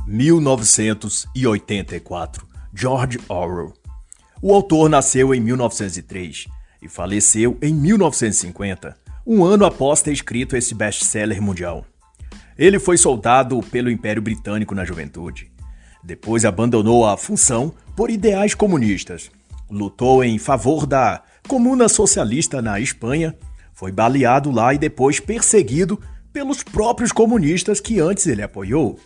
1984, George Orwell. O autor nasceu em 1903 e faleceu em 1950, um ano após ter escrito esse best-seller mundial. Ele foi soldado pelo Império Britânico na juventude. Depois abandonou a função por ideais comunistas. Lutou em favor da Comuna Socialista na Espanha, foi baleado lá e depois perseguido pelos próprios comunistas que antes ele apoiou.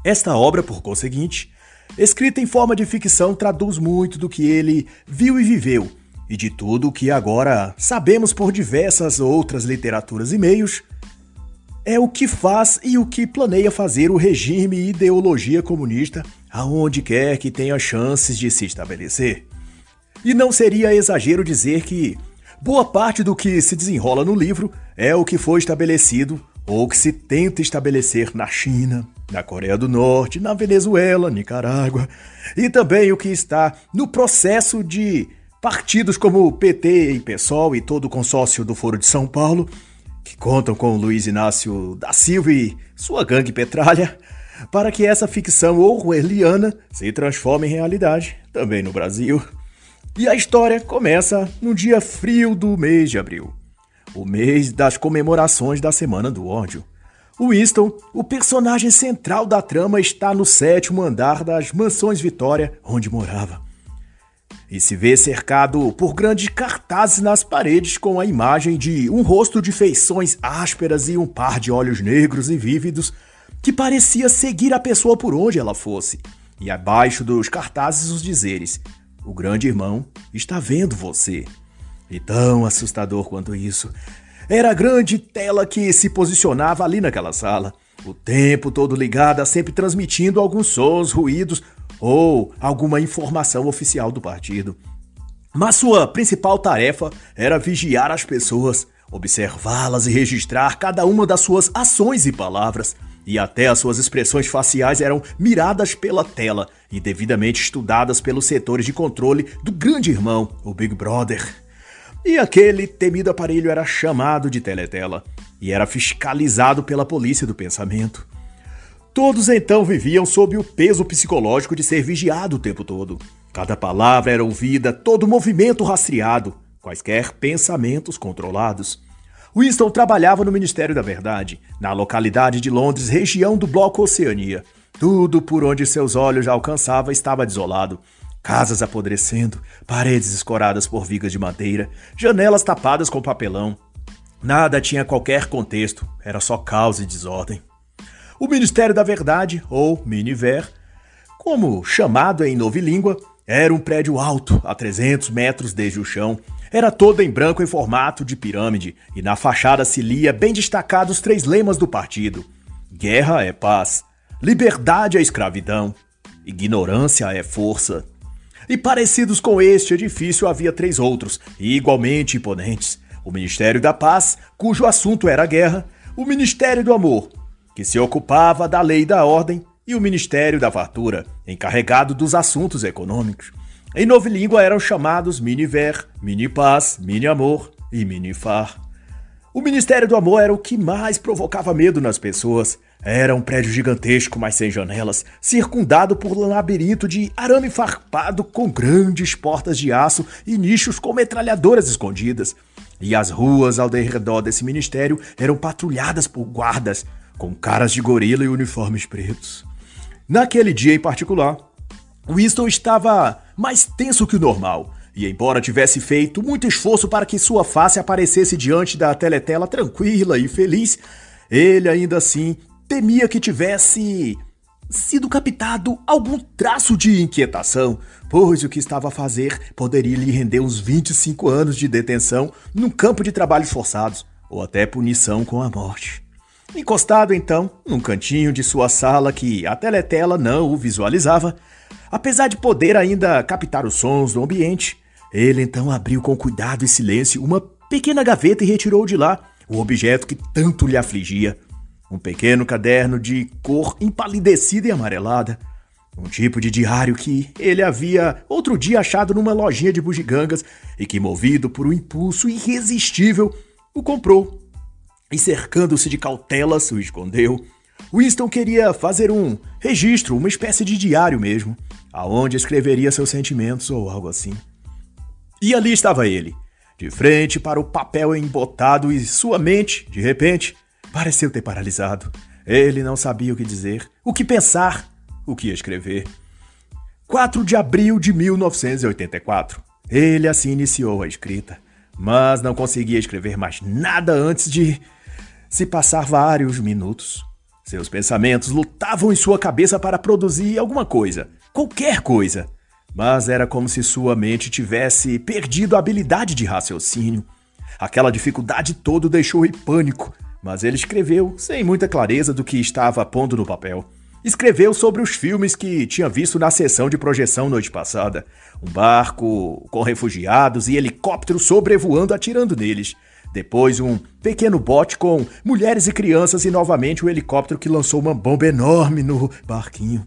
Esta obra, por conseguinte, escrita em forma de ficção, traduz muito do que ele viu e viveu, e de tudo o que agora sabemos por diversas outras literaturas e meios, é o que faz e o que planeia fazer o regime e ideologia comunista aonde quer que tenha chances de se estabelecer. E não seria exagero dizer que boa parte do que se desenrola no livro é o que foi estabelecido ou que se tenta estabelecer na China, na Coreia do Norte, na Venezuela, Nicarágua, e também o que está no processo de partidos como o PT e PSOL e todo o consórcio do Foro de São Paulo, que contam com Luiz Inácio da Silva e sua gangue petralha, para que essa ficção orwelliana se transforme em realidade, também no Brasil. E a história começa no dia frio do mês de abril, o mês das comemorações da Semana do Ódio. Winston, o personagem central da trama, está no 7º andar das Mansões Vitória, onde morava. E se vê cercado por grandes cartazes nas paredes com a imagem de um rosto de feições ásperas e um par de olhos negros e vívidos que parecia seguir a pessoa por onde ela fosse. E abaixo dos cartazes os dizeres: "O grande irmão está vendo você." E tão assustador quanto isso era a grande tela que se posicionava ali naquela sala, o tempo todo ligada, sempre transmitindo alguns sons, ruídos ou alguma informação oficial do partido. Mas sua principal tarefa era vigiar as pessoas, observá-las e registrar cada uma das suas ações e palavras, e até as suas expressões faciais eram miradas pela tela e devidamente estudadas pelos setores de controle do grande irmão, o Big Brother. E aquele temido aparelho era chamado de teletela e era fiscalizado pela polícia do pensamento. Todos então viviam sob o peso psicológico de ser vigiado o tempo todo. Cada palavra era ouvida, todo movimento rastreado, quaisquer pensamentos controlados. Winston trabalhava no Ministério da Verdade, na localidade de Londres, região do Bloco Oceania. Tudo por onde seus olhos já alcançavam estava desolado. Casas apodrecendo, paredes escoradas por vigas de madeira, janelas tapadas com papelão. Nada tinha qualquer contexto, era só caos e desordem. O Ministério da Verdade, ou Miniver, como chamado em novilíngua, era um prédio alto, a 300 metros desde o chão. Era todo em branco em formato de pirâmide, e na fachada se lia bem destacados os 3 lemas do partido: guerra é paz, liberdade é escravidão, ignorância é força. E parecidos com este edifício havia 3 outros, igualmente imponentes: o Ministério da Paz, cujo assunto era a guerra, o Ministério do Amor, que se ocupava da lei e da ordem, e o Ministério da Fartura, encarregado dos assuntos econômicos. Em novilíngua eram chamados Miniver, Mini-Paz, Mini-Amor e Mini-Far. O Ministério do Amor era o que mais provocava medo nas pessoas. Era um prédio gigantesco, mas sem janelas, circundado por um labirinto de arame farpado com grandes portas de aço e nichos com metralhadoras escondidas. E as ruas ao redor desse ministério eram patrulhadas por guardas, com caras de gorila e uniformes pretos. Naquele dia em particular, Winston estava mais tenso que o normal, e embora tivesse feito muito esforço para que sua face aparecesse diante da teletela tranquila e feliz, ele ainda assim temia que tivesse sido captado algum traço de inquietação, pois o que estava a fazer poderia lhe render uns 25 anos de detenção num campo de trabalhos forçados, ou até punição com a morte. Encostado então, num cantinho de sua sala que a teletela não o visualizava, apesar de poder ainda captar os sons do ambiente, ele então abriu com cuidado e silêncio uma pequena gaveta e retirou de lá o objeto que tanto lhe afligia. Um pequeno caderno de cor empalidecida e amarelada. Um tipo de diário que ele havia outro dia achado numa lojinha de bugigangas e que, movido por um impulso irresistível, o comprou. E cercando-se de cautelas, o escondeu. Winston queria fazer um registro, uma espécie de diário mesmo, aonde escreveria seus sentimentos ou algo assim. E ali estava ele, de frente para o papel embotado e sua mente, de repente, pareceu ter paralisado. Ele não sabia o que dizer, o que pensar, o que escrever. 4 de abril de 1984. Ele assim iniciou a escrita, mas não conseguia escrever mais nada antes de se passar vários minutos. Seus pensamentos lutavam em sua cabeça para produzir alguma coisa, qualquer coisa. Mas era como se sua mente tivesse perdido a habilidade de raciocínio. Aquela dificuldade toda o deixou em pânico, mas ele escreveu sem muita clareza do que estava pondo no papel. Escreveu sobre os filmes que tinha visto na sessão de projeção noite passada. Um barco com refugiados e helicópteros sobrevoando atirando neles. Depois um pequeno bote com mulheres e crianças e novamente um helicóptero que lançou uma bomba enorme no barquinho.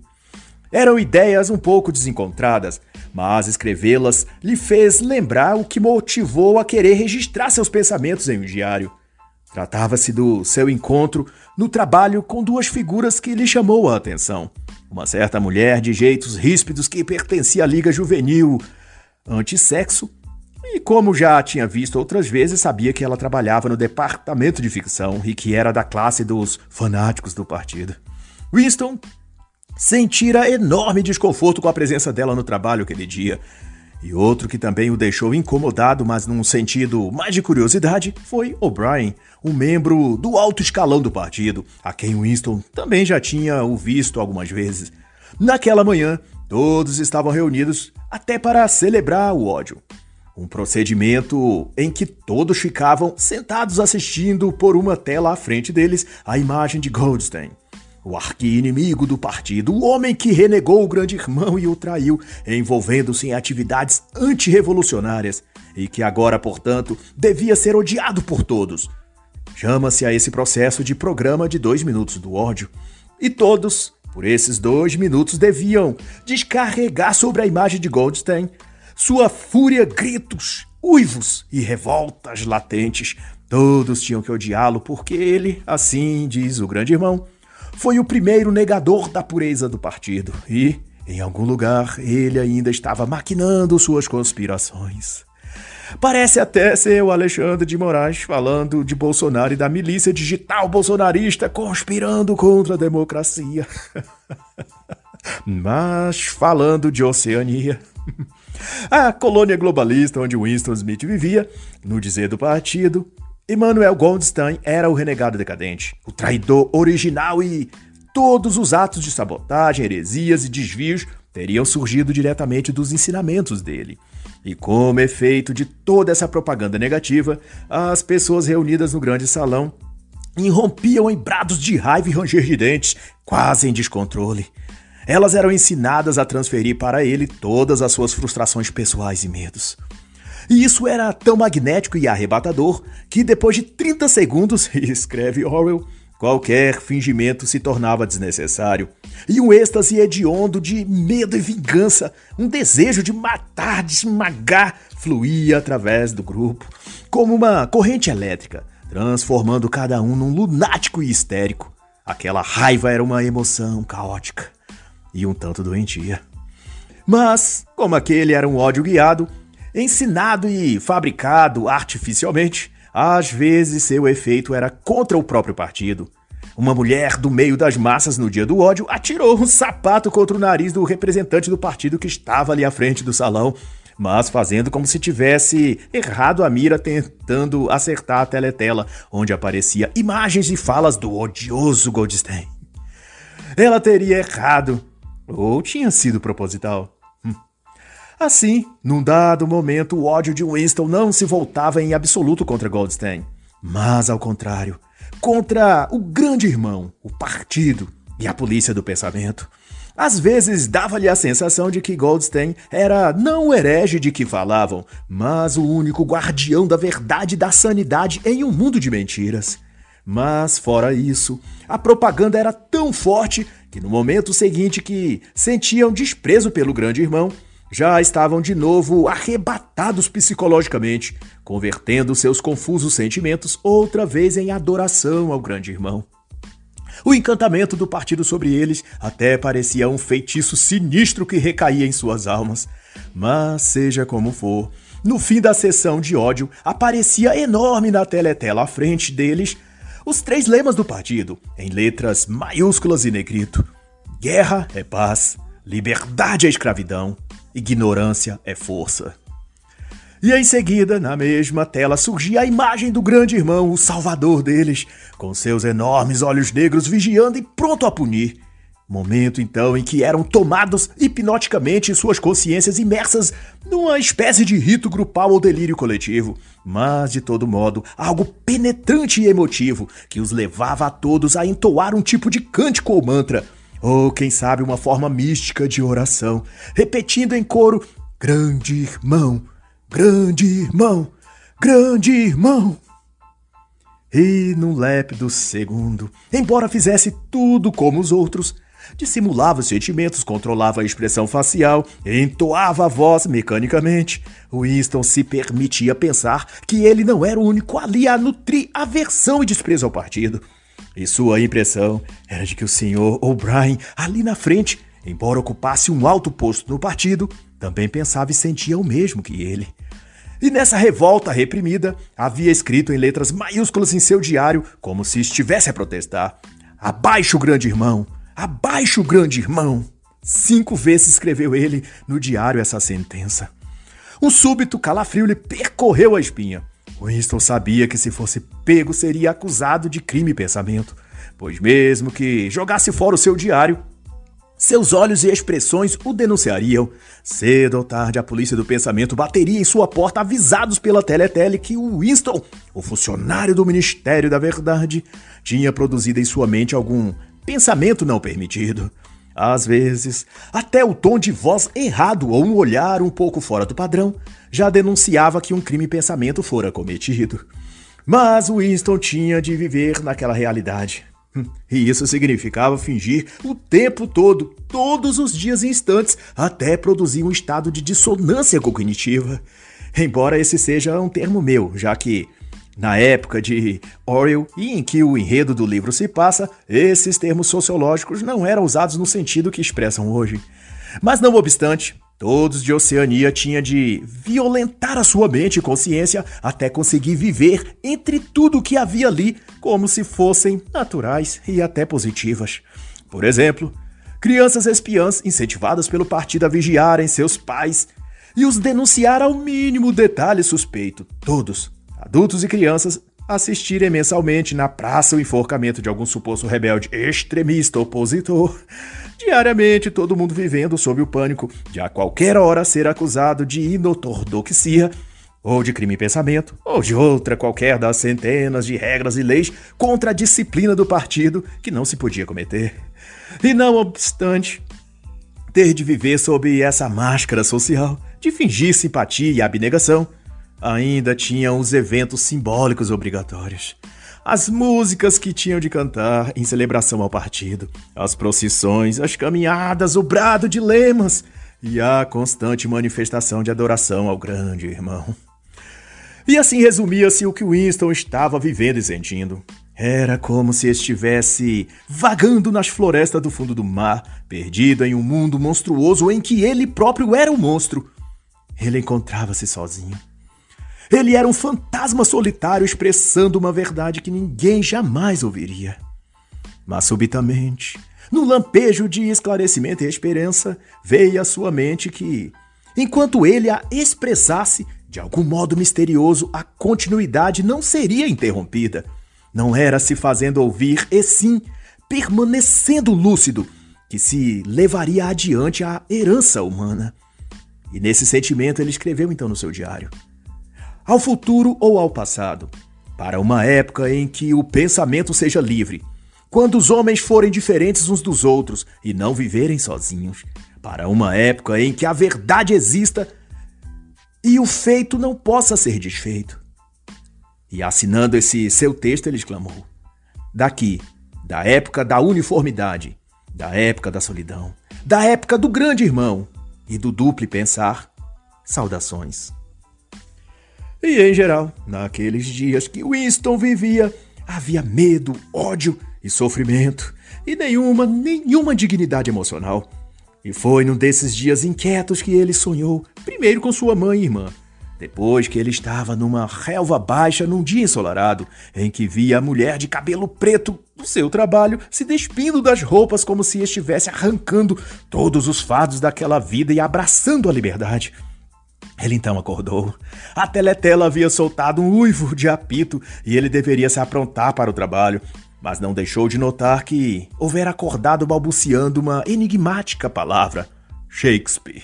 Eram ideias um pouco desencontradas, mas escrevê-las lhe fez lembrar o que motivou a querer registrar seus pensamentos em um diário. Tratava-se do seu encontro no trabalho com 2 figuras que lhe chamou a atenção. Uma certa mulher de jeitos ríspidos que pertencia à Liga Juvenil Antissexo e, como já tinha visto outras vezes, sabia que ela trabalhava no departamento de ficção e que era da classe dos fanáticos do partido. Winston sentira enorme desconforto com a presença dela no trabalho aquele dia. E outro que também o deixou incomodado, mas num sentido mais de curiosidade, foi O'Brien, um membro do alto escalão do partido, a quem Winston também já tinha o visto algumas vezes. Naquela manhã, todos estavam reunidos até para celebrar o ódio. Um procedimento em que todos ficavam sentados assistindo por uma tela à frente deles a imagem de Goldstein. O arqui-inimigo do partido, o homem que renegou o grande irmão e o traiu, envolvendo-se em atividades antirrevolucionárias e que agora, portanto, devia ser odiado por todos. Chama-se a esse processo de programa de 2 minutos do ódio. E todos, por esses 2 minutos, deviam descarregar sobre a imagem de Goldstein sua fúria, gritos, uivos e revoltas latentes. Todos tinham que odiá-lo porque ele, assim diz o grande irmão, foi o primeiro negador da pureza do partido e, em algum lugar, ele ainda estava maquinando suas conspirações. Parece até ser o Alexandre de Moraes falando de Bolsonaro e da milícia digital bolsonarista conspirando contra a democracia. Mas falando de Oceania, a colônia globalista onde Winston Smith vivia, no dizer do partido, Emanuel Goldstein era o renegado decadente, o traidor original e todos os atos de sabotagem, heresias e desvios teriam surgido diretamente dos ensinamentos dele. E como efeito de toda essa propaganda negativa, as pessoas reunidas no grande salão irrompiam em brados de raiva e ranger de dentes, quase em descontrole. Elas eram ensinadas a transferir para ele todas as suas frustrações pessoais e medos. E isso era tão magnético e arrebatador que depois de 30 segundos, escreve Orwell, qualquer fingimento se tornava desnecessário. E um êxtase hediondo de medo e vingança, um desejo de matar, de esmagar, fluía através do grupo, como uma corrente elétrica, transformando cada um num lunático e histérico. Aquela raiva era uma emoção caótica e um tanto doentia. Mas, como aquele era um ódio guiado, ensinado e fabricado artificialmente, às vezes seu efeito era contra o próprio partido. Uma mulher do meio das massas no dia do ódio atirou um sapato contra o nariz do representante do partido que estava ali à frente do salão, mas fazendo como se tivesse errado a mira tentando acertar a teletela, onde aparecia imagens e falas do odioso Goldstein. Ela teria errado, ou tinha sido proposital. Assim, num dado momento, o ódio de Winston não se voltava em absoluto contra Goldstein, mas, ao contrário, contra o grande irmão, o partido e a polícia do pensamento. Às vezes, dava-lhe a sensação de que Goldstein era não o herege de que falavam, mas o único guardião da verdade e da sanidade em um mundo de mentiras. Mas, fora isso, a propaganda era tão forte que no momento seguinte que sentiam desprezo pelo grande irmão, já estavam de novo arrebatados psicologicamente, convertendo seus confusos sentimentos outra vez em adoração ao grande irmão. O encantamento do partido sobre eles até parecia um feitiço sinistro que recaía em suas almas. Mas, seja como for, no fim da sessão de ódio, aparecia enorme na teletela à frente deles os 3 lemas do partido, em letras maiúsculas e negrito. Guerra é paz, liberdade é escravidão, ignorância é força. E em seguida, na mesma tela, surgia a imagem do grande irmão, o salvador deles, com seus enormes olhos negros vigiando e pronto a punir. Momento, então, em que eram tomados hipnoticamente suas consciências imersas numa espécie de rito grupal ou delírio coletivo, mas, de todo modo, algo penetrante e emotivo que os levava a todos a entoar um tipo de cântico ou mantra, ou, quem sabe, uma forma mística de oração, repetindo em coro: grande irmão, grande irmão, grande irmão. E, num lépido segundo, embora fizesse tudo como os outros, dissimulava os sentimentos, controlava a expressão facial, entoava a voz mecanicamente, Winston se permitia pensar que ele não era o único ali a nutrir aversão e desprezo ao partido. E sua impressão era de que o Sr. O'Brien, ali na frente, embora ocupasse um alto posto no partido, também pensava e sentia o mesmo que ele. E nessa revolta reprimida, havia escrito em letras maiúsculas em seu diário, como se estivesse a protestar: abaixo, grande irmão! Abaixo, grande irmão! 5 vezes escreveu ele no diário essa sentença. Um súbito calafrio lhe percorreu a espinha. Winston sabia que, se fosse pego, seria acusado de crime e pensamento, pois mesmo que jogasse fora o seu diário, seus olhos e expressões o denunciariam. Cedo ou tarde, a polícia do pensamento bateria em sua porta, avisados pela teletele que o Winston, o funcionário do Ministério da Verdade, tinha produzido em sua mente algum pensamento não permitido. Às vezes, até o tom de voz errado ou um olhar um pouco fora do padrão já denunciava que um crime-pensamento fora cometido. Mas Winston tinha de viver naquela realidade. E isso significava fingir o tempo todo, todos os dias e instantes, até produzir um estado de dissonância cognitiva. Embora esse seja um termo meu, já que, na época de Orwell e em que o enredo do livro se passa, esses termos sociológicos não eram usados no sentido que expressam hoje. Mas não obstante, todos de Oceania tinham de violentar a sua mente e consciência até conseguir viver entre tudo o que havia ali como se fossem naturais e até positivas. Por exemplo, crianças espiãs incentivadas pelo partido a vigiarem seus pais e os denunciar ao mínimo detalhe suspeito. Todos, adultos e crianças, assistirem mensalmente na praça o enforcamento de algum suposto rebelde extremista opositor. Diariamente, todo mundo vivendo sob o pânico de a qualquer hora ser acusado de inortodoxia, ou de crime-pensamento, ou de outra qualquer das centenas de regras e leis contra a disciplina do partido que não se podia cometer. E não obstante ter de viver sob essa máscara social, de fingir simpatia e abnegação, ainda tinham os eventos simbólicos obrigatórios. As músicas que tinham de cantar em celebração ao partido, as procissões, as caminhadas, o brado de lemas e a constante manifestação de adoração ao grande irmão. E assim resumia-se o que Winston estava vivendo e sentindo. Era como se estivesse vagando nas florestas do fundo do mar, perdido em um mundo monstruoso em que ele próprio era um monstro. Ele encontrava-se sozinho. Ele era um fantasma solitário expressando uma verdade que ninguém jamais ouviria. Mas subitamente, num lampejo de esclarecimento e esperança, veio à sua mente que, enquanto ele a expressasse, de algum modo misterioso, a continuidade não seria interrompida. Não era se fazendo ouvir, e sim permanecendo lúcido, que se levaria adiante a herança humana. E nesse sentimento ele escreveu então no seu diário: ao futuro ou ao passado, para uma época em que o pensamento seja livre, quando os homens forem diferentes uns dos outros e não viverem sozinhos, para uma época em que a verdade exista e o feito não possa ser desfeito. E assinando esse seu texto, ele exclamou: daqui, da época da uniformidade, da época da solidão, da época do grande irmão e do duplo pensar, saudações. E, em geral, naqueles dias que Winston vivia, havia medo, ódio e sofrimento, e nenhuma dignidade emocional. E foi num desses dias inquietos que ele sonhou, primeiro com sua mãe e irmã, depois que ele estava numa relva baixa num dia ensolarado, em que via a mulher de cabelo preto do seu trabalho se despindo das roupas como se estivesse arrancando todos os fardos daquela vida e abraçando a liberdade. Ele então acordou. A teletela havia soltado um uivo de apito e ele deveria se aprontar para o trabalho, mas não deixou de notar que houvera acordado balbuciando uma enigmática palavra: Shakespeare.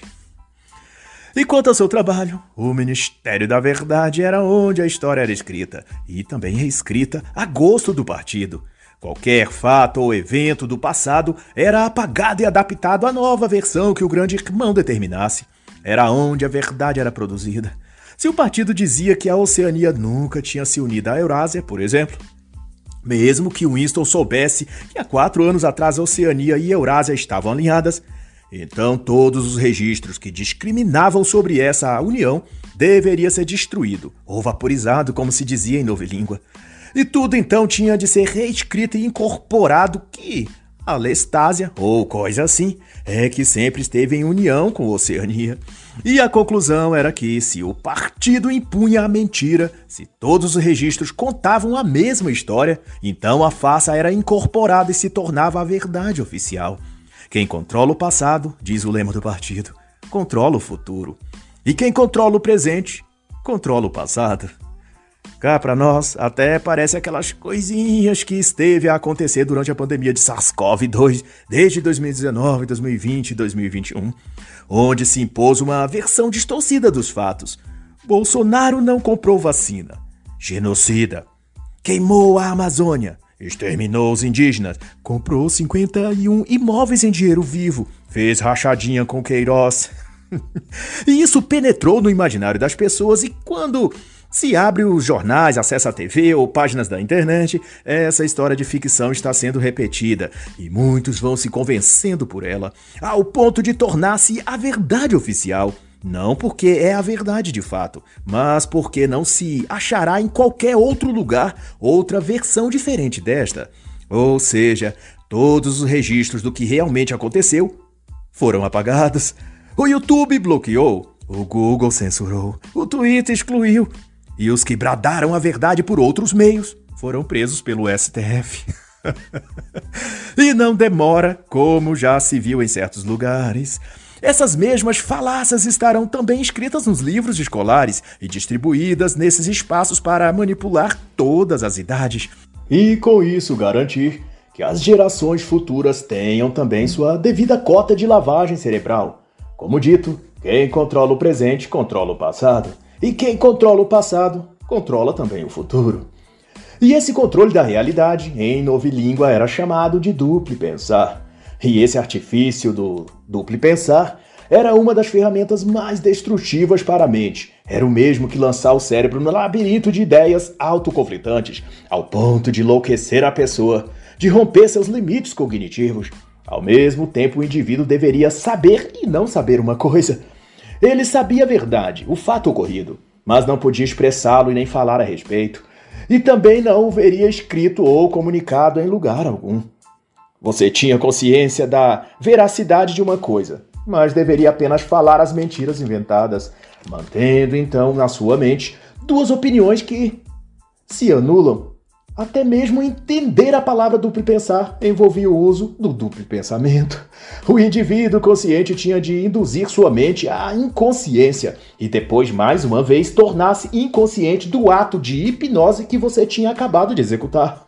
E quanto ao seu trabalho, o Ministério da Verdade era onde a história era escrita, e também reescrita a gosto do partido. Qualquer fato ou evento do passado era apagado e adaptado à nova versão que o grande irmão determinasse. Era onde a verdade era produzida. Se o partido dizia que a Oceania nunca tinha se unido à Eurásia, por exemplo, mesmo que Winston soubesse que há 4 anos atrás a Oceania e a Eurásia estavam alinhadas, então todos os registros que discriminavam sobre essa união deveriam ser destruídos, ou vaporizado, como se dizia em Nova Língua. E tudo então tinha de ser reescrito e incorporado que a Lestásia, ou coisa assim, é que sempre esteve em união com a Oceania. E a conclusão era que, se o partido impunha a mentira, se todos os registros contavam a mesma história, então a farsa era incorporada e se tornava a verdade oficial. Quem controla o passado, diz o lema do partido, controla o futuro. E quem controla o presente, controla o passado. Cá pra nós, até parece aquelas coisinhas que esteve a acontecer durante a pandemia de SARS-CoV-2 desde 2019, 2020 e 2021, onde se impôs uma versão distorcida dos fatos. Bolsonaro não comprou vacina. Genocida. Queimou a Amazônia. Exterminou os indígenas. Comprou 51 imóveis em dinheiro vivo. Fez rachadinha com Queiroz. E isso penetrou no imaginário das pessoas e quando se abre os jornais, acessa a TV ou páginas da internet, essa história de ficção está sendo repetida e muitos vão se convencendo por ela, ao ponto de tornar-se a verdade oficial. Não porque é a verdade de fato, mas porque não se achará em qualquer outro lugar outra versão diferente desta. Ou seja, todos os registros do que realmente aconteceu foram apagados. O YouTube bloqueou, o Google censurou, o Twitter excluiu. E os que bradaram a verdade por outros meios foram presos pelo STF. E não demora, como já se viu em certos lugares. Essas mesmas falácias estarão também escritas nos livros escolares e distribuídas nesses espaços para manipular todas as idades. E com isso garantir que as gerações futuras tenham também sua devida cota de lavagem cerebral. Como dito, quem controla o presente controla o passado. E quem controla o passado, controla também o futuro. E esse controle da realidade, em Nova Língua, era chamado de duplo pensar. E esse artifício do duplo pensar era uma das ferramentas mais destrutivas para a mente. Era o mesmo que lançar o cérebro no labirinto de ideias autoconflitantes, ao ponto de enlouquecer a pessoa, de romper seus limites cognitivos. Ao mesmo tempo, o indivíduo deveria saber e não saber uma coisa. Ele sabia a verdade, o fato ocorrido, mas não podia expressá-lo e nem falar a respeito. E também não o veria escrito ou comunicado em lugar algum. Você tinha consciência da veracidade de uma coisa, mas deveria apenas falar as mentiras inventadas, mantendo então na sua mente 2 opiniões que se anulam. Até mesmo entender a palavra duplo pensar envolvia o uso do duplo pensamento. O indivíduo consciente tinha de induzir sua mente à inconsciência e depois, mais uma vez, tornar-se inconsciente do ato de hipnose que você tinha acabado de executar.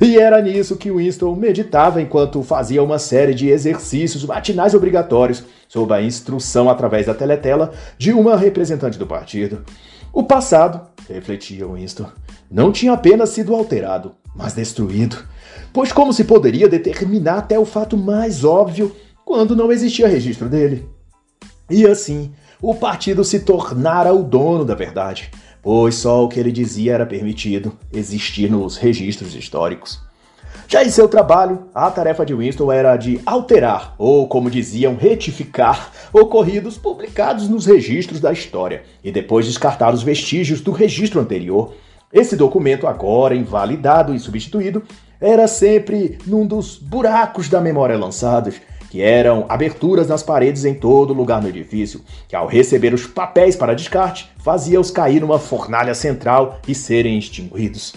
E era nisso que Winston meditava enquanto fazia uma série de exercícios matinais obrigatórios sob a instrução através da teletela de uma representante do partido. O passado, refletia Winston, não tinha apenas sido alterado, mas destruído. Pois como se poderia determinar até o fato mais óbvio quando não existia registro dele? E assim, o partido se tornara o dono da verdade, pois só o que ele dizia era permitido existir nos registros históricos. Já em seu trabalho, a tarefa de Winston era de alterar, ou como diziam, retificar, ocorridos publicados nos registros da história, e depois descartar os vestígios do registro anterior. Esse documento, agora invalidado e substituído, era sempre num dos buracos da memória lançados, que eram aberturas nas paredes em todo lugar no edifício, que ao receber os papéis para descarte, fazia-os cair numa fornalha central e serem extinguidos.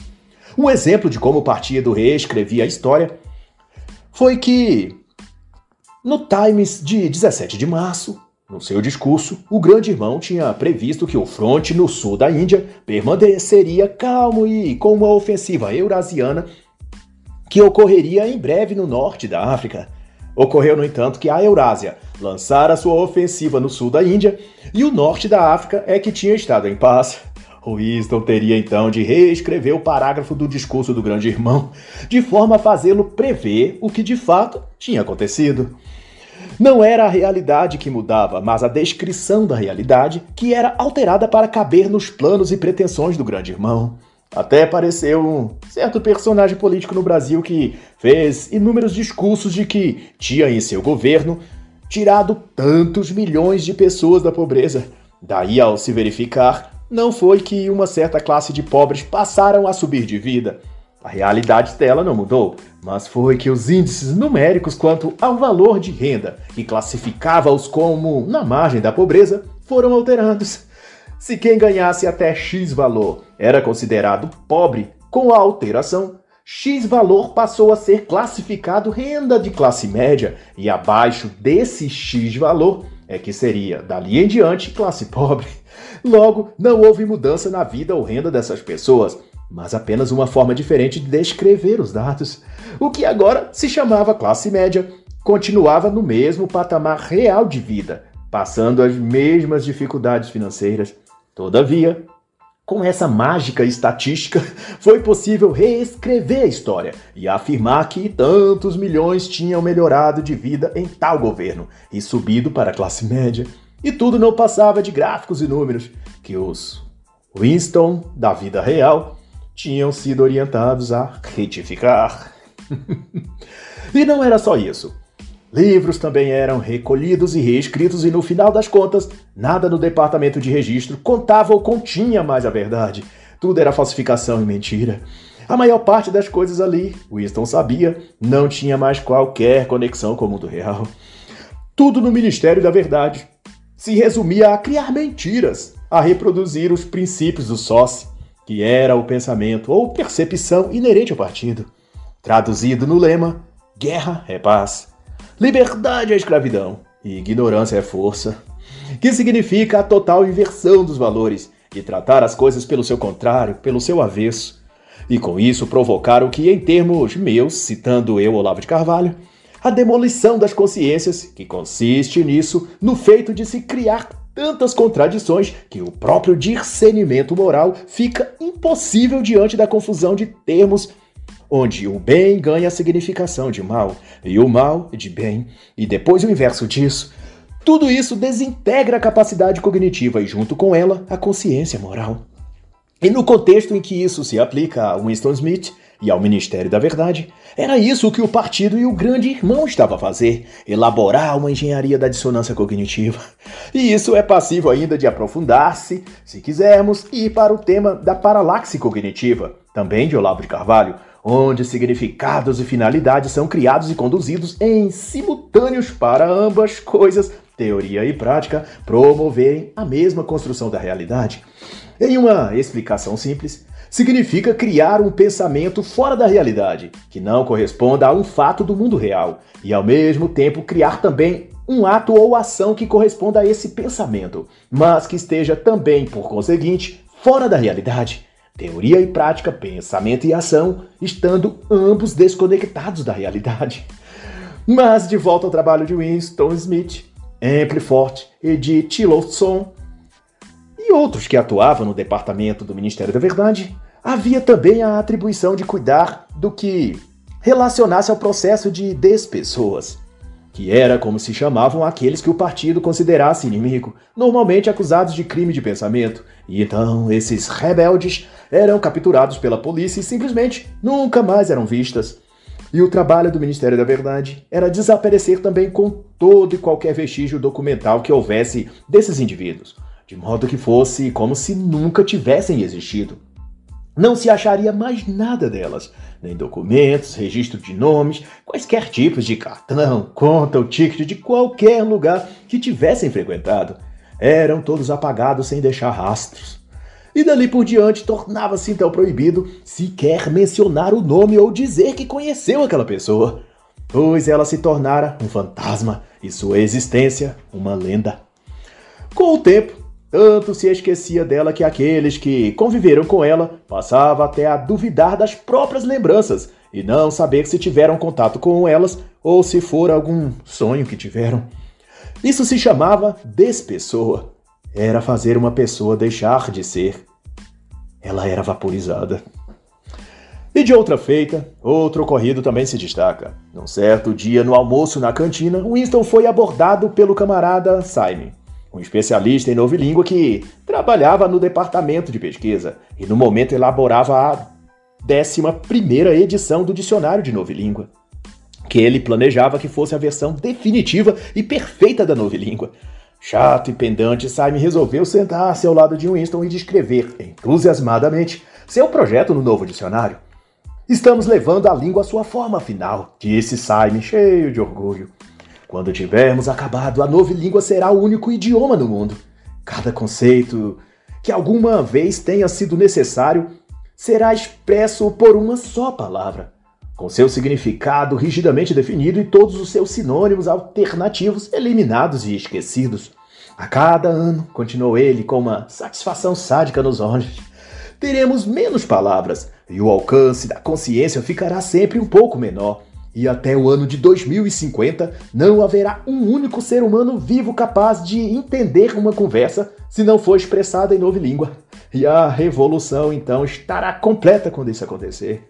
Um exemplo de como o partido reescrevia a história foi que, no Times de 17 de março, no seu discurso, o grande irmão tinha previsto que o fronte no sul da Índia permaneceria calmo e com uma ofensiva eurasiana que ocorreria em breve no norte da África. Ocorreu, no entanto, que a Eurásia lançara sua ofensiva no sul da Índia e o norte da África é que tinha estado em paz. Winston teria então de reescrever o parágrafo do discurso do grande irmão, de forma a fazê-lo prever o que de fato tinha acontecido. Não era a realidade que mudava, mas a descrição da realidade que era alterada para caber nos planos e pretensões do grande irmão. Até apareceu um certo personagem político no Brasil que fez inúmeros discursos de que tinha em seu governo tirado tantos milhões de pessoas da pobreza. Daí, ao se verificar, não foi que uma certa classe de pobres passaram a subir de vida. A realidade dela não mudou, mas foi que os índices numéricos quanto ao valor de renda, que classificava-os como na margem da pobreza, foram alterados. Se quem ganhasse até X valor era considerado pobre, com a alteração, X valor passou a ser classificado renda de classe média e abaixo desse X valor é que seria, dali em diante, classe pobre. Logo, não houve mudança na vida ou renda dessas pessoas, mas apenas uma forma diferente de descrever os dados. O que agora se chamava classe média continuava no mesmo patamar real de vida, passando as mesmas dificuldades financeiras. Todavia, com essa mágica estatística, foi possível reescrever a história e afirmar que tantos milhões tinham melhorado de vida em tal governo e subido para a classe média. E tudo não passava de gráficos e números, que os Winston da vida real tinham sido orientados a retificar. E não era só isso. Livros também eram recolhidos e reescritos e, no final das contas, nada no departamento de registro contava ou continha mais a verdade. Tudo era falsificação e mentira. A maior parte das coisas ali, Winston sabia, não tinha mais qualquer conexão com o mundo real. Tudo no Ministério da Verdade se resumia a criar mentiras, a reproduzir os princípios do sócio, que era o pensamento ou percepção inerente ao partido. Traduzido no lema, guerra é paz. Liberdade é escravidão e ignorância é força, que significa a total inversão dos valores e tratar as coisas pelo seu contrário, pelo seu avesso. E com isso provocar o que, em termos meus, citando eu, Olavo de Carvalho, a demolição das consciências, que consiste nisso, no feito de se criar tantas contradições que o próprio discernimento moral fica impossível diante da confusão de termos onde o bem ganha a significação de mal e o mal de bem, e depois o inverso disso. Tudo isso desintegra a capacidade cognitiva e, junto com ela, a consciência moral. E no contexto em que isso se aplica a Winston Smith e ao Ministério da Verdade, era isso que o partido e o grande irmão estavam a fazer, elaborar uma engenharia da dissonância cognitiva. E isso é passível ainda de aprofundar-se, se quisermos, e ir para o tema da paralaxe cognitiva, também de Olavo de Carvalho, onde significados e finalidades são criados e conduzidos em simultâneos para ambas coisas, teoria e prática, promoverem a mesma construção da realidade. Em uma explicação simples, significa criar um pensamento fora da realidade, que não corresponda a um fato do mundo real, e ao mesmo tempo criar também um ato ou ação que corresponda a esse pensamento, mas que esteja também, por conseguinte, fora da realidade. Teoria e prática, pensamento e ação, estando ambos desconectados da realidade. Mas de volta ao trabalho de Winston Smith, Ampleforth e de Tillotson e outros que atuavam no departamento do Ministério da Verdade, havia também a atribuição de cuidar do que relacionasse ao processo de despessoas, que era como se chamavam aqueles que o partido considerasse inimigo, normalmente acusados de crime de pensamento, e então esses rebeldes eram capturados pela polícia e simplesmente nunca mais eram vistas. E o trabalho do Ministério da Verdade era desaparecer também com todo e qualquer vestígio documental que houvesse desses indivíduos, de modo que fosse como se nunca tivessem existido. Não se acharia mais nada delas, nem documentos, registro de nomes, quaisquer tipos de cartão, conta ou ticket de qualquer lugar que tivessem frequentado. Eram todos apagados sem deixar rastros. E dali por diante tornava-se então proibido sequer mencionar o nome ou dizer que conheceu aquela pessoa, pois ela se tornara um fantasma e sua existência uma lenda. Com o tempo, tanto se esquecia dela que aqueles que conviveram com ela passavam até a duvidar das próprias lembranças e não saber se tiveram contato com elas ou se for algum sonho que tiveram. Isso se chamava despessoa. Era fazer uma pessoa deixar de ser. Ela era vaporizada. E de outra feita, outro ocorrido também se destaca. Num certo dia, no almoço na cantina, Winston foi abordado pelo camarada Simon, um especialista em novilíngua que trabalhava no departamento de pesquisa e no momento elaborava a 11ª edição do dicionário de novilíngua, que ele planejava que fosse a versão definitiva e perfeita da novilíngua. Chato e pendante, Simon resolveu sentar-se ao lado de Winston e descrever entusiasmadamente seu projeto no novo dicionário. Estamos levando a língua à sua forma final, disse Simon, cheio de orgulho. Quando tivermos acabado, a novilíngua será o único idioma no mundo. Cada conceito que alguma vez tenha sido necessário será expresso por uma só palavra, com seu significado rigidamente definido e todos os seus sinônimos alternativos eliminados e esquecidos. A cada ano, continuou ele com uma satisfação sádica nos olhos, teremos menos palavras e o alcance da consciência ficará sempre um pouco menor. E até o ano de 2050 não haverá um único ser humano vivo capaz de entender uma conversa se não for expressada em novilíngua. E a revolução então estará completa quando isso acontecer.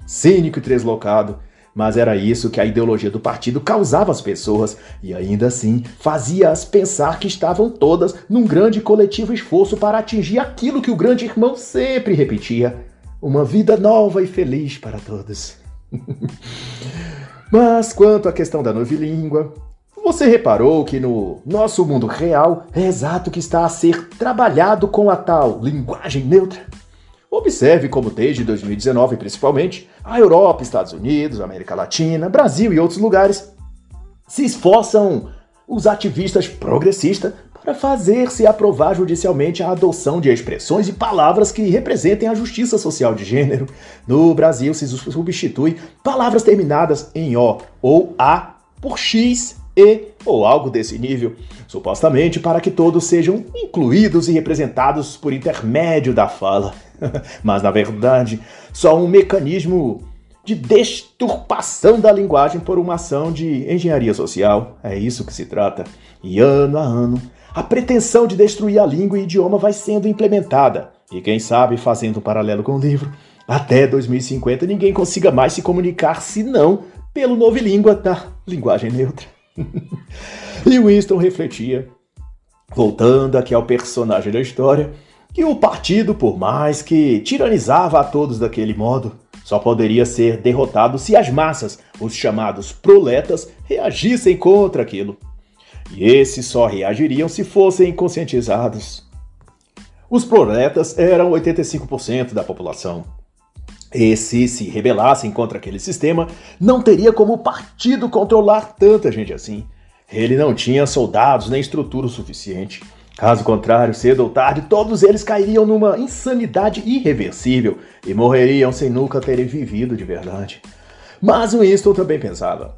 Cínico e deslocado, mas era isso que a ideologia do partido causava às pessoas e ainda assim fazia-as pensar que estavam todas num grande coletivo esforço para atingir aquilo que o grande irmão sempre repetia: uma vida nova e feliz para todos. Mas quanto à questão da novilíngua, você reparou que no nosso mundo real é exato que está a ser trabalhado com a tal linguagem neutra? Observe como desde 2019, principalmente, a Europa, Estados Unidos, América Latina, Brasil e outros lugares se esforçam os ativistas progressistas para fazer-se aprovar judicialmente a adoção de expressões e palavras que representem a justiça social de gênero. No Brasil se substitui palavras terminadas em O ou A por X, E ou algo desse nível, supostamente para que todos sejam incluídos e representados por intermédio da fala. Mas, na verdade, só um mecanismo de deturpação da linguagem por uma ação de engenharia social. É isso que se trata. E ano a ano, a pretensão de destruir a língua e idioma vai sendo implementada. E quem sabe, fazendo um paralelo com o livro, até 2050 ninguém consiga mais se comunicar senão pelo novilíngua da linguagem neutra. E Winston refletia, voltando aqui ao personagem da história, que o partido, por mais que tiranizava a todos daquele modo, só poderia ser derrotado se as massas, os chamados proletas, reagissem contra aquilo. E esses só reagiriam se fossem conscientizados. Os proletas eram 85% da população. E se rebelassem contra aquele sistema, não teria como o partido controlar tanta gente assim. Ele não tinha soldados nem estrutura o suficiente. Caso contrário, cedo ou tarde, todos eles cairiam numa insanidade irreversível e morreriam sem nunca terem vivido de verdade. Mas Winston também pensava: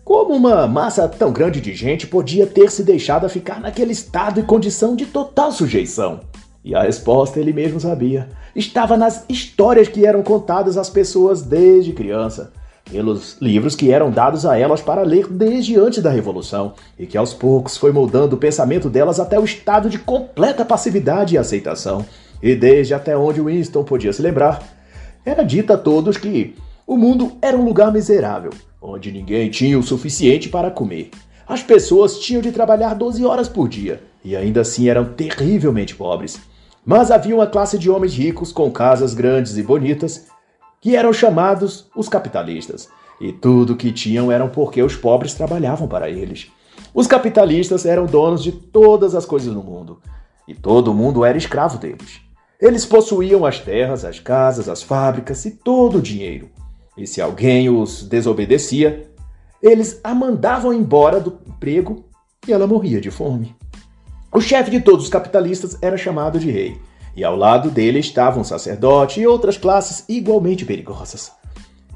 como uma massa tão grande de gente podia ter se deixado a ficar naquele estado e condição de total sujeição? E a resposta ele mesmo sabia. Estava nas histórias que eram contadas às pessoas desde criança, pelos livros que eram dados a elas para ler desde antes da Revolução, e que aos poucos foi moldando o pensamento delas até o estado de completa passividade e aceitação. E desde até onde Winston podia se lembrar, era dito a todos que o mundo era um lugar miserável, onde ninguém tinha o suficiente para comer. As pessoas tinham de trabalhar 12 horas por dia, e ainda assim eram terrivelmente pobres. Mas havia uma classe de homens ricos com casas grandes e bonitas, que eram chamados os capitalistas, e tudo o que tinham eram porque os pobres trabalhavam para eles. Os capitalistas eram donos de todas as coisas no mundo, e todo mundo era escravo deles. Eles possuíam as terras, as casas, as fábricas e todo o dinheiro. E se alguém os desobedecia, eles a mandavam embora do emprego e ela morria de fome. O chefe de todos os capitalistas era chamado de rei, e ao lado dele estavam um sacerdote e outras classes igualmente perigosas.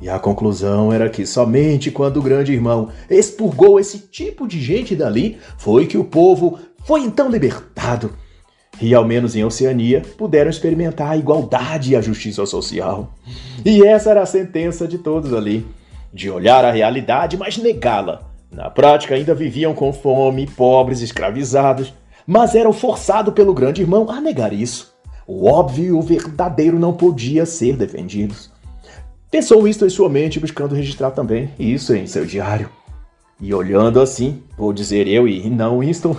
E a conclusão era que somente quando o grande irmão expurgou esse tipo de gente dali, foi que o povo foi então libertado. E ao menos em Oceania puderam experimentar a igualdade e a justiça social. E essa era a sentença de todos ali, de olhar a realidade, mas negá-la. Na prática ainda viviam com fome, pobres, escravizados, mas eram forçados pelo grande irmão a negar isso. O óbvio e o verdadeiro não podia ser defendidos. Pensou Winston em sua mente, buscando registrar também isso em seu diário. E olhando assim, vou dizer eu e não Winston,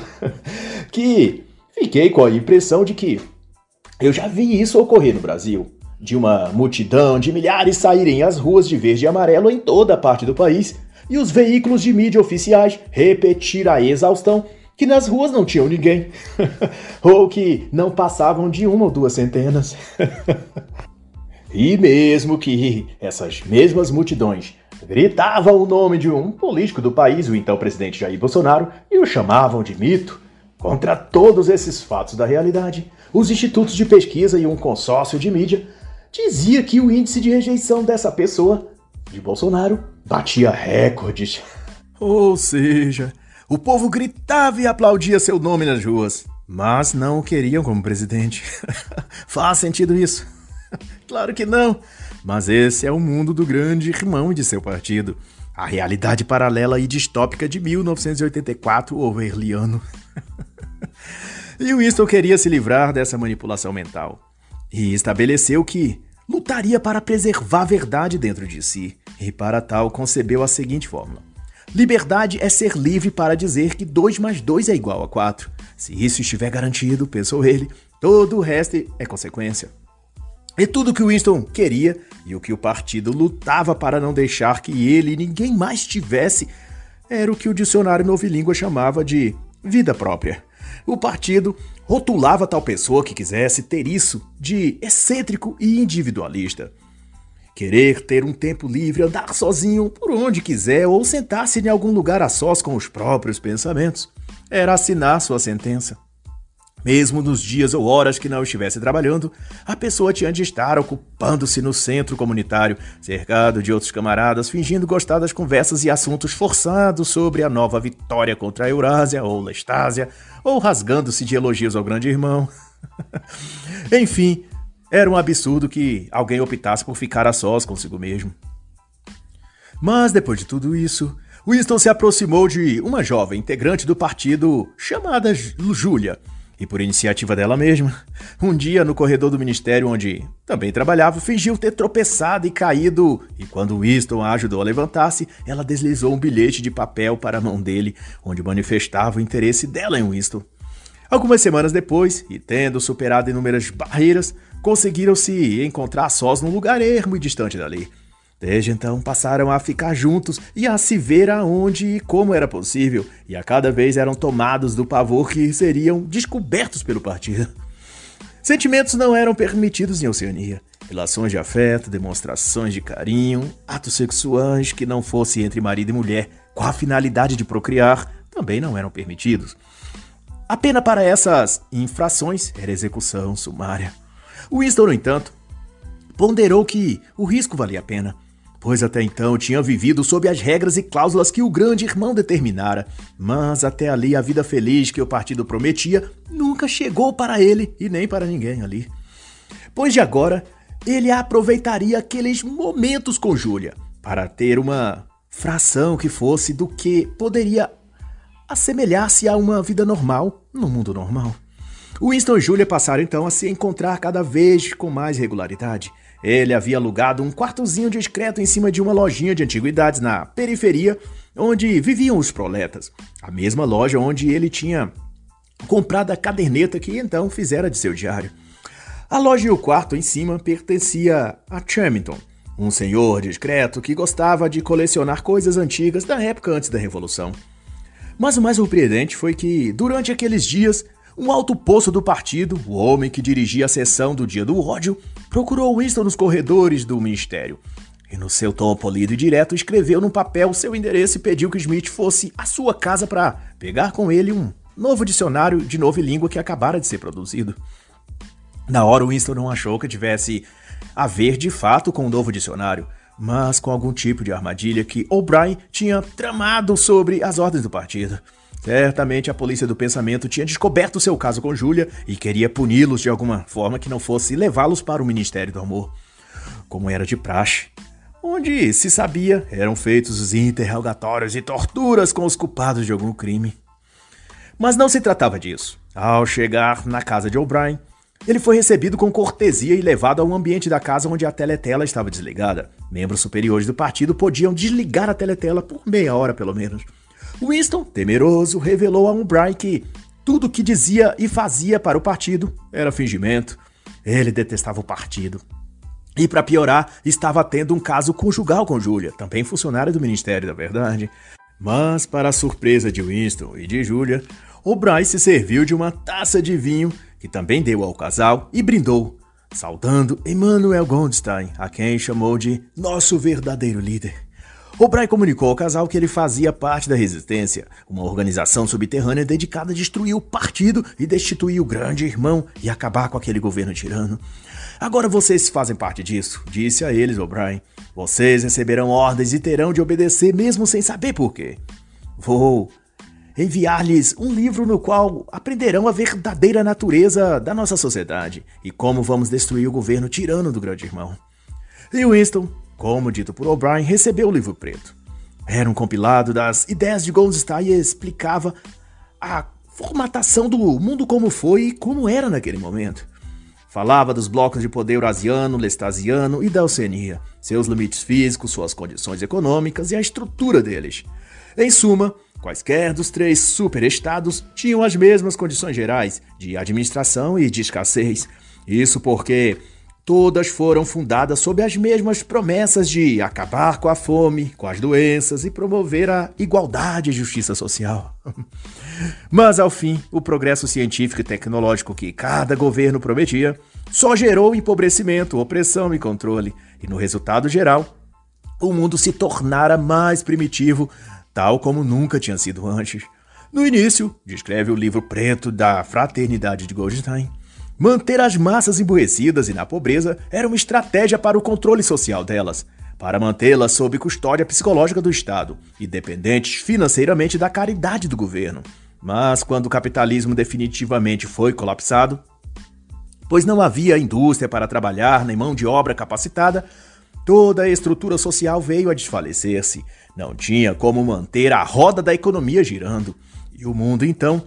que fiquei com a impressão de que eu já vi isso ocorrer no Brasil. De uma multidão de milhares saírem às ruas de verde e amarelo em toda a parte do país, e os veículos de mídia oficiais repetir a exaustão que nas ruas não tinham ninguém, ou que não passavam de 1 ou 2 centenas. E mesmo que essas mesmas multidões gritavam o nome de um político do país, o então presidente Jair Bolsonaro, e o chamavam de mito, contra todos esses fatos da realidade, os institutos de pesquisa e um consórcio de mídia dizia que o índice de rejeição dessa pessoa, de Bolsonaro, batia recordes. Ou seja, o povo gritava e aplaudia seu nome nas ruas, mas não o queriam como presidente. Faz sentido isso? Claro que não, mas esse é o mundo do grande irmão e de seu partido. A realidade paralela e distópica de 1984 orwelliano. E Winston queria se livrar dessa manipulação mental. E estabeleceu que lutaria para preservar a verdade dentro de si. E para tal concebeu a seguinte fórmula. Liberdade é ser livre para dizer que 2 mais 2 é igual a 4. Se isso estiver garantido, pensou ele, todo o resto é consequência. E tudo que Winston queria e o que o partido lutava para não deixar que ele e ninguém mais tivesse era o que o dicionário Novilíngua chamava de vida própria. O partido rotulava tal pessoa que quisesse ter isso de excêntrico e individualista. Querer ter um tempo livre, andar sozinho por onde quiser ou sentar-se em algum lugar a sós com os próprios pensamentos era assinar sua sentença. Mesmo nos dias ou horas que não estivesse trabalhando, a pessoa tinha de estar ocupando-se no centro comunitário, cercado de outros camaradas, fingindo gostar das conversas e assuntos forçados sobre a nova vitória contra a Eurásia ou Lestásia, ou rasgando-se de elogios ao grande irmão. Enfim, era um absurdo que alguém optasse por ficar a sós consigo mesmo. Mas depois de tudo isso, Winston se aproximou de uma jovem integrante do partido chamada Júlia, e por iniciativa dela mesma, um dia no corredor do ministério onde também trabalhava, fingiu ter tropeçado e caído, e quando Winston a ajudou a levantar-se, ela deslizou um bilhete de papel para a mão dele, onde manifestava o interesse dela em Winston. Algumas semanas depois, e tendo superado inúmeras barreiras, conseguiram se encontrar a sós num lugar ermo e distante dali. Desde então passaram a ficar juntos e a se ver aonde e como era possível, e a cada vez eram tomados do pavor que seriam descobertos pelo partido. Sentimentos não eram permitidos em Oceania. Relações de afeto, demonstrações de carinho, atos sexuais que não fosse entre marido e mulher, com a finalidade de procriar, também não eram permitidos. A pena para essas infrações era execução sumária. Winston, no entanto, ponderou que o risco valia a pena, pois até então tinha vivido sob as regras e cláusulas que o grande irmão determinara, mas até ali a vida feliz que o partido prometia nunca chegou para ele e nem para ninguém ali. Pois de agora, ele aproveitaria aqueles momentos com Júlia para ter uma fração que fosse do que poderia assemelhar-se a uma vida normal no mundo normal. Winston e Júlia passaram então a se encontrar cada vez com mais regularidade. Ele havia alugado um quartozinho discreto em cima de uma lojinha de antiguidades na periferia, onde viviam os proletas. A mesma loja onde ele tinha comprado a caderneta que então fizera de seu diário. A loja e o quarto em cima pertencia a Chamington, um senhor discreto que gostava de colecionar coisas antigas da época antes da Revolução. Mas o mais surpreendente foi que, durante aqueles dias, Um alto posto do partido, o homem que dirigia a sessão do Dia do Ódio, procurou Winston nos corredores do ministério. E no seu tom polido e direto, escreveu num papel seu endereço e pediu que Smith fosse à sua casa para pegar com ele um novo dicionário de nova língua que acabara de ser produzido. Na hora, Winston não achou que tivesse a ver de fato com um novo dicionário, mas com algum tipo de armadilha que O'Brien tinha tramado sobre as ordens do partido. Certamente a polícia do pensamento tinha descoberto seu caso com Julia e queria puni-los de alguma forma que não fosse levá-los para o Ministério do Amor, como era de praxe, onde, se sabia, eram feitos os interrogatórios e torturas com os culpados de algum crime. Mas não se tratava disso. Ao chegar na casa de O'Brien, ele foi recebido com cortesia e levado a um ambiente da casa onde a teletela estava desligada. Membros superiores do partido podiam desligar a teletela por meia hora, pelo menos. Winston, temeroso, revelou a O'Brien que tudo o que dizia e fazia para o partido era fingimento. Ele detestava o partido. E, para piorar, estava tendo um caso conjugal com Julia, também funcionária do Ministério da Verdade. Mas, para a surpresa de Winston e de Julia, O'Brien se serviu de uma taça de vinho, que também deu ao casal, e brindou, saudando Emanuel Goldstein, a quem chamou de nosso verdadeiro líder. O'Brien comunicou ao casal que ele fazia parte da Resistência, uma organização subterrânea dedicada a destruir o partido e destituir o grande irmão e acabar com aquele governo tirano. Agora vocês fazem parte disso, disse a eles O'Brien. Vocês receberão ordens e terão de obedecer mesmo sem saber por quê. Vou enviar-lhes um livro no qual aprenderão a verdadeira natureza da nossa sociedade e como vamos destruir o governo tirano do grande irmão. E Winston, como dito por O'Brien, recebeu o livro preto. Era um compilado das ideias de Goldstein e explicava a formatação do mundo como foi e como era naquele momento. Falava dos blocos de poder eurasiano, lestasiano e da Oceania, seus limites físicos, suas condições econômicas e a estrutura deles. Em suma, quaisquer dos três superestados tinham as mesmas condições gerais de administração e de escassez. Isso porque todas foram fundadas sob as mesmas promessas de acabar com a fome, com as doenças e promover a igualdade e justiça social. Mas, ao fim, o progresso científico e tecnológico que cada governo prometia só gerou empobrecimento, opressão e controle. E, no resultado geral, o mundo se tornara mais primitivo, tal como nunca tinha sido antes. No início, descreve o livro preto da Fraternidade de Goldstein, manter as massas emburrecidas e na pobreza era uma estratégia para o controle social delas, para mantê-las sob custódia psicológica do Estado e dependentes financeiramente da caridade do governo. Mas quando o capitalismo definitivamente foi colapsado, pois não havia indústria para trabalhar nem mão de obra capacitada, toda a estrutura social veio a desfalecer-se. Não tinha como manter a roda da economia girando. E o mundo, então,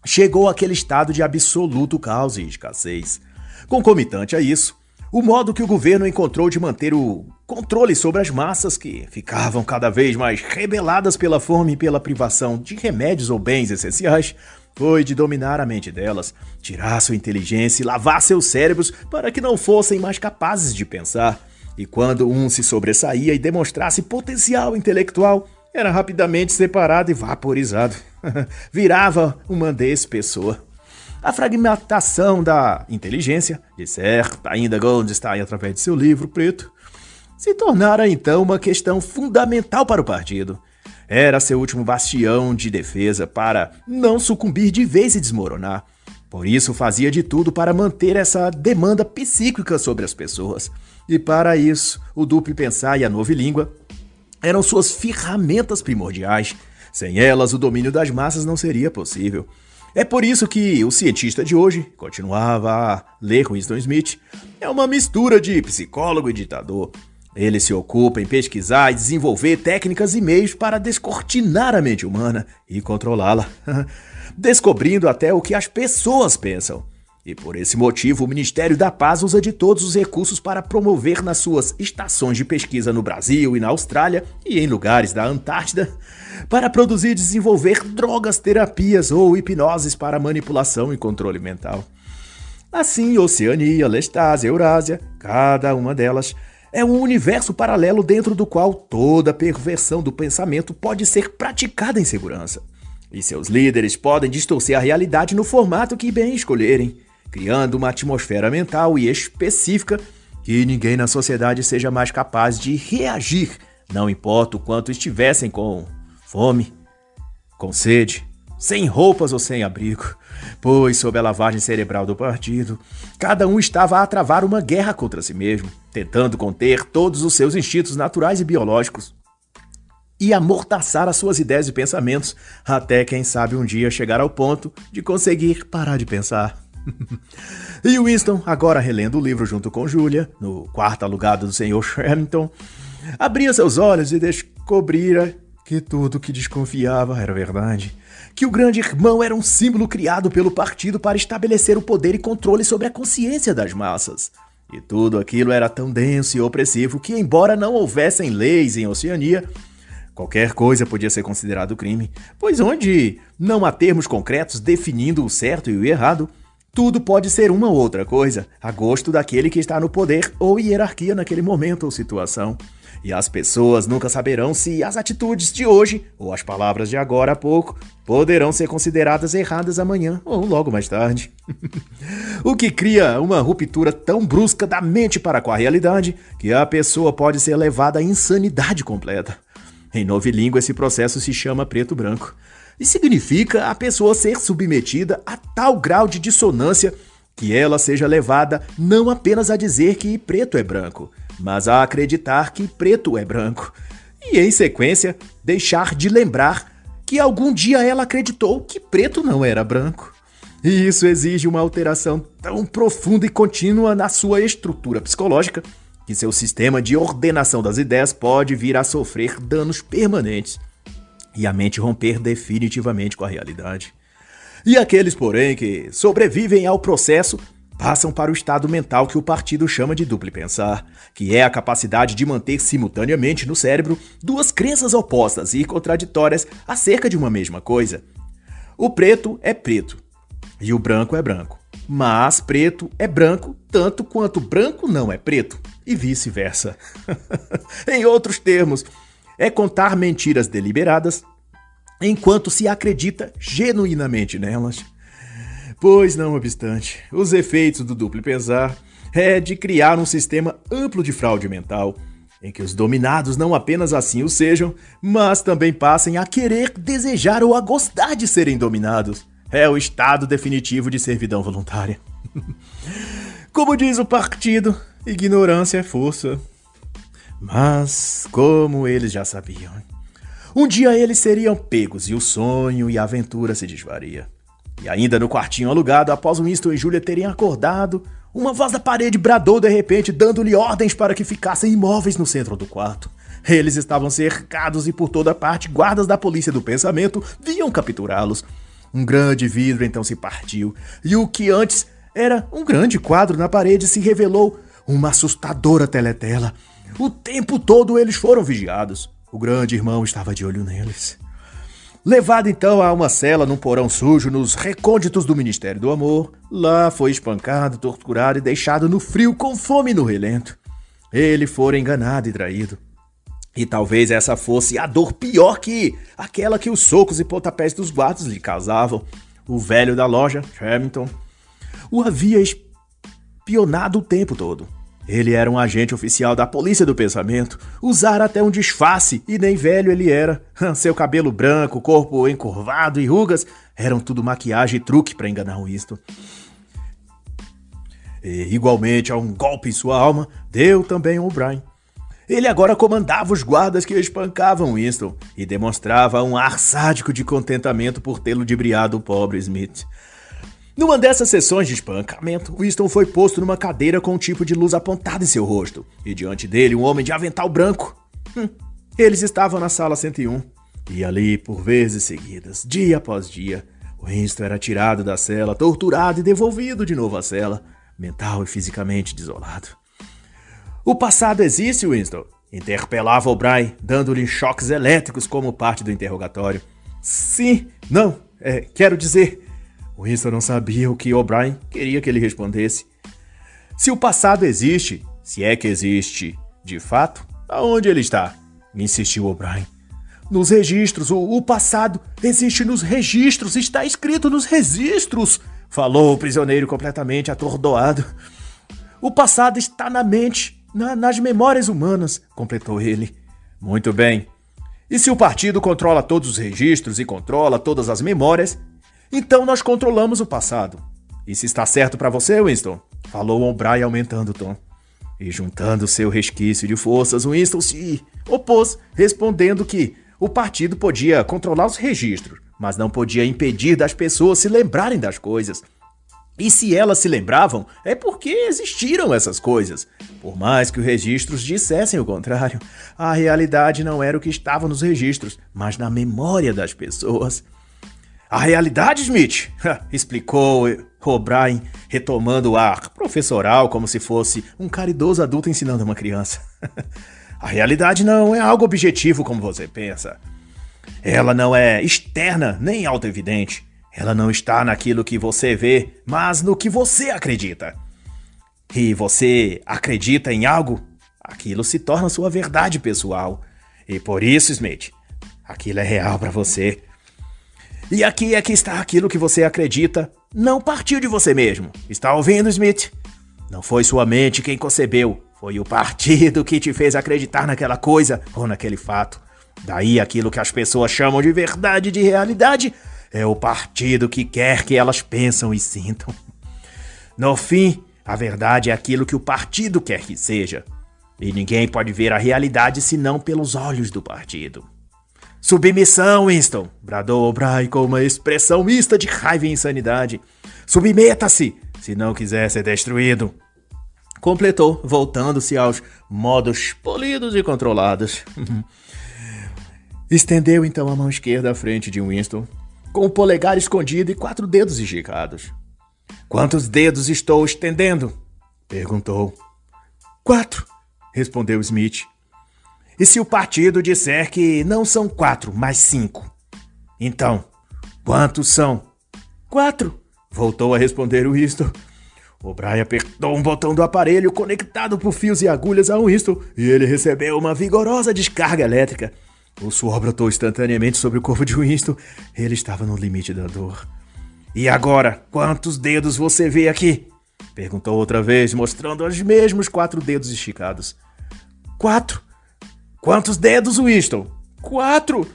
chegou àquele estado de absoluto caos e escassez. Concomitante a isso, o modo que o governo encontrou de manter o controle sobre as massas que ficavam cada vez mais rebeladas pela fome e pela privação de remédios ou bens essenciais foi de dominar a mente delas, tirar sua inteligência e lavar seus cérebros para que não fossem mais capazes de pensar. E quando um se sobressaía e demonstrasse potencial intelectual, era rapidamente separado e vaporizado. Virava uma despessoa. A fragmentação da inteligência, disserta ainda Goldstein através de seu livro preto, se tornara então uma questão fundamental para o partido. Era seu último bastião de defesa para não sucumbir de vez e desmoronar. Por isso fazia de tudo para manter essa demanda psíquica sobre as pessoas. E para isso, o duplo pensar e a nova língua eram suas ferramentas primordiais. Sem elas, o domínio das massas não seria possível. É por isso que o cientista de hoje, continuava a ler Winston Smith, é uma mistura de psicólogo e ditador. Ele se ocupa em pesquisar e desenvolver técnicas e meios para descortinar a mente humana e controlá-la, descobrindo até o que as pessoas pensam. E por esse motivo, o Ministério da Paz usa de todos os recursos para promover nas suas estações de pesquisa no Brasil e na Austrália e em lugares da Antártida, para produzir e desenvolver drogas, terapias ou hipnoses para manipulação e controle mental. Assim, Oceania, Lestásia, Eurásia, cada uma delas é um universo paralelo dentro do qual toda perversão do pensamento pode ser praticada em segurança. E seus líderes podem distorcer a realidade no formato que bem escolherem, criando uma atmosfera mental e específica que ninguém na sociedade seja mais capaz de reagir, não importa o quanto estivessem com fome, com sede, sem roupas ou sem abrigo, pois, sob a lavagem cerebral do partido, cada um estava a travar uma guerra contra si mesmo, tentando conter todos os seus instintos naturais e biológicos e amordaçar as suas ideias e pensamentos, até quem sabe um dia chegar ao ponto de conseguir parar de pensar. E Winston, agora relendo o livro junto com Julia, no quarto alugado do Sr. Sherrington, abria seus olhos e descobrira que tudo que desconfiava era verdade. Que o grande irmão era um símbolo criado pelo partido para estabelecer o poder e controle sobre a consciência das massas. E tudo aquilo era tão denso e opressivo que, embora não houvessem leis em Oceania, qualquer coisa podia ser considerado crime, pois onde não há termos concretos definindo o certo e o errado, tudo pode ser uma ou outra coisa, a gosto daquele que está no poder ou hierarquia naquele momento ou situação. E as pessoas nunca saberão se as atitudes de hoje, ou as palavras de agora a pouco, poderão ser consideradas erradas amanhã ou logo mais tarde. O que cria uma ruptura tão brusca da mente para com a realidade que a pessoa pode ser levada à insanidade completa. Em novilíngua, esse processo se chama preto-branco e significa a pessoa ser submetida a tal grau de dissonância que ela seja levada não apenas a dizer que preto é branco, mas a acreditar que preto é branco. E, em sequência, deixar de lembrar que algum dia ela acreditou que preto não era branco. E isso exige uma alteração tão profunda e contínua na sua estrutura psicológica que seu sistema de ordenação das ideias pode vir a sofrer danos permanentes e a mente romper definitivamente com a realidade. E aqueles, porém, que sobrevivem ao processo passam para o estado mental que o partido chama de duplo pensar, que é a capacidade de manter simultaneamente no cérebro duas crenças opostas e contraditórias acerca de uma mesma coisa. O preto é preto e o branco é branco, mas preto é branco tanto quanto branco não é preto, e vice-versa. Em outros termos, é contar mentiras deliberadas enquanto se acredita genuinamente nelas. Pois, não obstante, os efeitos do duplo pensar é de criar um sistema amplo de fraude mental, em que os dominados não apenas assim o sejam, mas também passem a querer, desejar ou a gostar de serem dominados. É o estado definitivo de servidão voluntária. Como diz o partido, ignorância é força. Mas, como eles já sabiam, um dia eles seriam pegos e o sonho e a aventura se desvaria. E ainda no quartinho alugado, após Winston e Julia terem acordado, uma voz da parede bradou de repente, dando-lhe ordens para que ficassem imóveis no centro do quarto. Eles estavam cercados e por toda parte guardas da polícia do pensamento vinham capturá-los. Um grande vidro então se partiu, e o que antes era um grande quadro na parede se revelou uma assustadora teletela. O tempo todo eles foram vigiados. O grande irmão estava de olho neles. Levado então a uma cela num porão sujo nos recônditos do Ministério do Amor, lá foi espancado, torturado e deixado no frio com fome no relento. Ele fora enganado e traído. E talvez essa fosse a dor pior que aquela que os socos e pontapés dos guardas lhe causavam. O velho da loja, Hamilton, o havia espionado o tempo todo. Ele era um agente oficial da polícia do pensamento, usara até um disfarce e nem velho ele era. Seu cabelo branco, corpo encurvado e rugas eram tudo maquiagem e truque para enganar o Winston. E, igualmente a um golpe em sua alma, deu também o O'Brien. Ele agora comandava os guardas que espancavam Winston e demonstrava um ar sádico de contentamento por tê-lo ludibriado o pobre Smith. Numa dessas sessões de espancamento, Winston foi posto numa cadeira com um tipo de luz apontada em seu rosto, e diante dele um homem de avental branco. Eles estavam na sala 101, e ali, por vezes seguidas, dia após dia, Winston era tirado da cela, torturado e devolvido de novo à cela, mental e fisicamente desolado. O passado existe, Winston? Interpelava O'Brien, dando-lhe choques elétricos como parte do interrogatório. Sim, não, quero dizer... Winston não sabia o que O'Brien queria que ele respondesse. Se o passado existe, se é que existe, de fato, aonde ele está? Insistiu O'Brien. Nos registros, o passado existe nos registros, está escrito nos registros, falou o prisioneiro completamente atordoado. O passado está na mente, nas memórias humanas, completou ele. Muito bem. E se o partido controla todos os registros e controla todas as memórias, então nós controlamos o passado. Isso está certo para você, Winston? Falou O'Brien aumentando o tom. E juntando seu resquício de forças, Winston se opôs, respondendo que o partido podia controlar os registros, mas não podia impedir das pessoas se lembrarem das coisas. E se elas se lembravam, é porque existiram essas coisas. Por mais que os registros dissessem o contrário, a realidade não era o que estava nos registros, mas na memória das pessoas. A realidade, Smith, explicou O'Brien, retomando o ar professoral como se fosse um caridoso adulto ensinando uma criança. A realidade não é algo objetivo como você pensa. Ela não é externa nem autoevidente. Ela não está naquilo que você vê, mas no que você acredita. E você acredita em algo, aquilo se torna sua verdade pessoal. E por isso, Smith, aquilo é real para você. E aqui é que está aquilo que você acredita, não partiu de você mesmo. Está ouvindo, Smith? Não foi sua mente quem concebeu, foi o partido que te fez acreditar naquela coisa ou naquele fato. Daí aquilo que as pessoas chamam de verdade e de realidade é o partido que quer que elas pensam e sintam. No fim, a verdade é aquilo que o partido quer que seja. E ninguém pode ver a realidade senão pelos olhos do partido. Submissão, Winston! Bradou O'Brien com uma expressão mista de raiva e insanidade. Submeta-se, se não quiser ser destruído. Completou, voltando-se aos modos polidos e controlados. Estendeu então a mão esquerda à frente de Winston, com o polegar escondido e 4 dedos esticados. Quantos dedos estou estendendo? Perguntou. 4, respondeu Smith. E se o partido disser que não são 4, mas 5? Então, quantos são? 4, voltou a responder Winston. O'Brien apertou um botão do aparelho conectado por fios e agulhas a Winston e ele recebeu uma vigorosa descarga elétrica. O suor brotou instantaneamente sobre o corpo de Winston. Ele estava no limite da dor. E agora, quantos dedos você vê aqui? Perguntou outra vez, mostrando os mesmos 4 dedos esticados. 4. Quantos dedos, Winston? 4.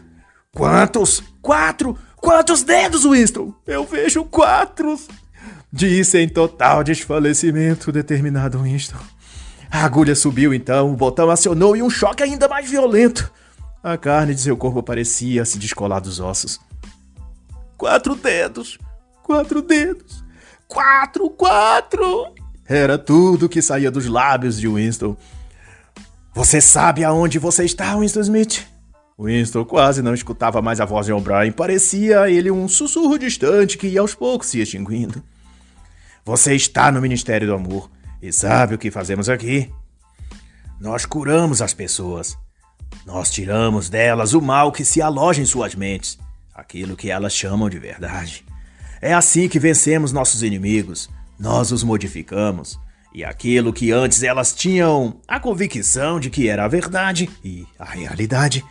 Quantos? 4. Quantos dedos, Winston? Eu vejo 4. Disse em total desfalecimento determinado Winston. A agulha subiu então, o botão acionou e um choque ainda mais violento. A carne de seu corpo parecia se descolar dos ossos. 4 dedos. 4 dedos. 4. Era tudo que saía dos lábios de Winston. Você sabe aonde você está, Winston Smith? Winston quase não escutava mais a voz de O'Brien. Parecia a ele um sussurro distante que ia aos poucos se extinguindo. Você está no Ministério do Amor. E sabe o que fazemos aqui? Nós curamos as pessoas. Nós tiramos delas o mal que se aloja em suas mentes. Aquilo que elas chamam de verdade. É assim que vencemos nossos inimigos. Nós os modificamos. E aquilo que antes elas tinham a convicção de que era a verdade e a realidade,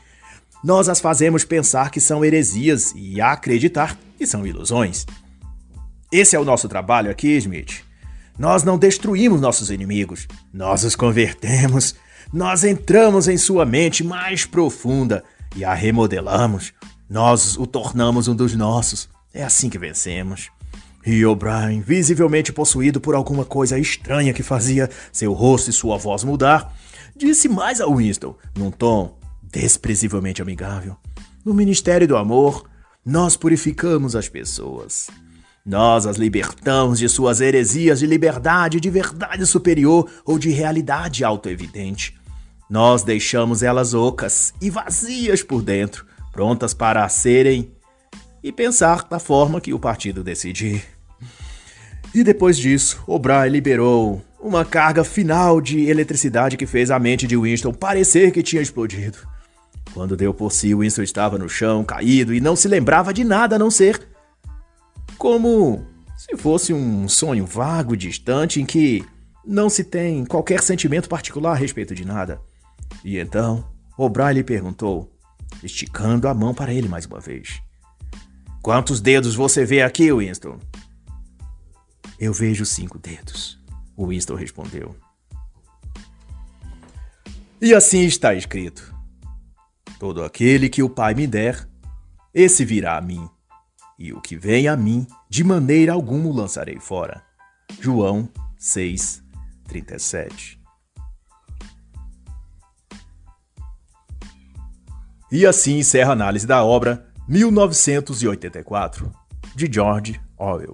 nós as fazemos pensar que são heresias e acreditar que são ilusões. Esse é o nosso trabalho aqui, Smith. Nós não destruímos nossos inimigos, nós os convertemos. Nós entramos em sua mente mais profunda e a remodelamos. Nós o tornamos um dos nossos. É assim que vencemos. E O'Brien, visivelmente possuído por alguma coisa estranha que fazia seu rosto e sua voz mudar, disse mais a Winston, num tom desprezivelmente amigável. No Ministério do Amor, nós purificamos as pessoas. Nós as libertamos de suas heresias de liberdade, de verdade superior ou de realidade autoevidente. Nós deixamos elas ocas e vazias por dentro, prontas para serem e pensar da forma que o partido decidir. E depois disso, O'Brien liberou uma carga final de eletricidade que fez a mente de Winston parecer que tinha explodido. Quando deu por si, Winston estava no chão, caído, e não se lembrava de nada a não ser como se fosse um sonho vago, distante, em que não se tem qualquer sentimento particular a respeito de nada. E então, O'Brien lhe perguntou, esticando a mão para ele mais uma vez. Quantos dedos você vê aqui, Winston? Eu vejo 5 dedos, Winston respondeu. E assim está escrito: todo aquele que o Pai me der, esse virá a mim, e o que vem a mim, de maneira alguma o lançarei fora. João 6:37. E assim encerra a análise da obra 1984, de George Orwell.